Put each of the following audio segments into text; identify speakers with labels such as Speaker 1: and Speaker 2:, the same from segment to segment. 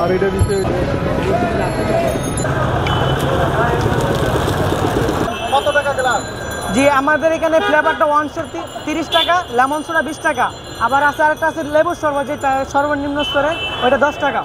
Speaker 1: আর এটা দিতে কত টাকা গ্লাস?
Speaker 2: জি আমাদের এখানে ফ্লেভারটা 130 টাকা, লেমন সোডা 20 টাকা, আবার আছে আরেকটা আছে লেবুর শরবত যেটা সর্বনিম্ন স্তরে ওইটা 10 টাকা।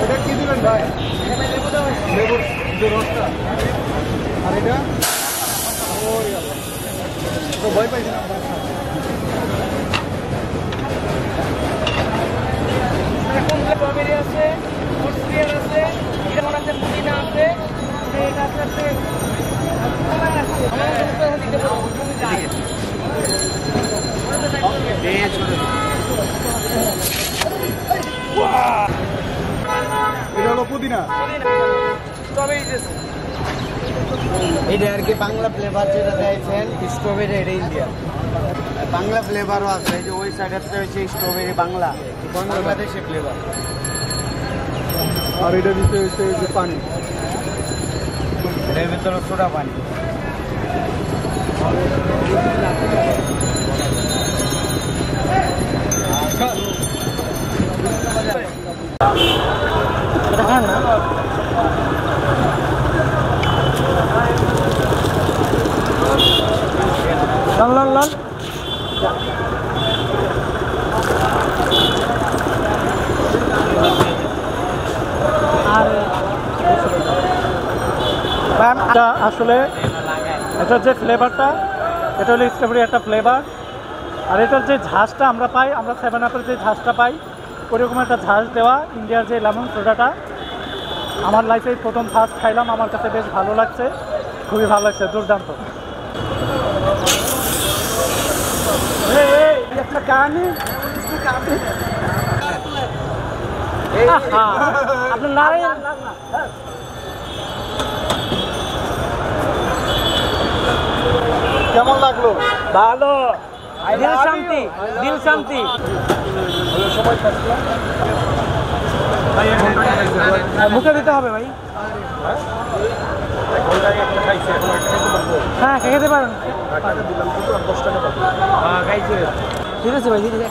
Speaker 1: এটা কি দিবেন ভাই? লেবুর যে রসটা। আর এটা তো ভয় পাইছি না।
Speaker 2: স্ট্রবেরি আছে, মসলিয়ার আছে, যেমন আছে পুদিনা আছে, এটা আছে
Speaker 1: এটা হলো পুদিনা।
Speaker 3: এটা আর কি বাংলা ফ্লেভার যেটা দিয়েছেন স্ট্রবেরি, এটা ইন্ডিয়া। বাংলা ফ্লেভারও আছে, এই যে ওই সাইডেরটা হচ্ছে স্ট্রবেরি বাংলা, বাংলাদেশি ফ্লেভার।
Speaker 1: আর এটা দিতে হচ্ছে যে পানি,
Speaker 3: এর ভিতরে সোডা পানি।
Speaker 2: লন লন লন আর
Speaker 4: এটা আসলে এটার যে ফ্লেভারটা, এটা হলো স্ট্রবেরি একটা ফ্লেভার। আর এটার যে ঝাঁসটা আমরা পাই, আমরা 7 আপের যে ঝাঁসটা পাই ওইরকম একটা ঝাঁস দেওয়া। ইন্ডিয়ার যে লেমন সোডাটা আমার লাইফে প্রথম ফার্স্ট খাইলাম, আমার কাছে বেশ ভালো লাগছে, খুবই ভালো লাগছে, দুর্দান্ত। একটা কাহিনী
Speaker 2: আপনার নারে
Speaker 1: কেমন লাগলো?
Speaker 2: ভালো, দিল শান্তি, দিল শান্তি। মুখে দিতে হবে ভাই। হ্যাঁ খেতে পারেন, ঠিক আছে ভাই, ঠিক আছে।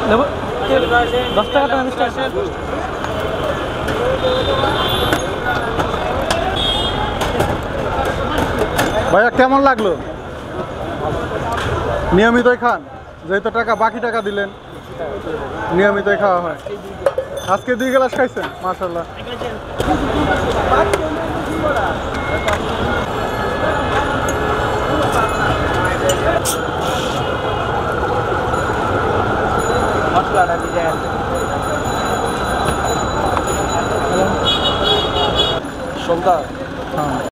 Speaker 2: নেব 10 টাকা তো 20 টাকা।
Speaker 1: ভাইয়া কেমন লাগলো? নিয়মিতই খান, যেহেতু টাকা বাকি টাকা দিলেন, নিয়মিতই খাওয়া হয়। আজকে 2 গ্লাস খাইছেন, মাশাআল্লাহ।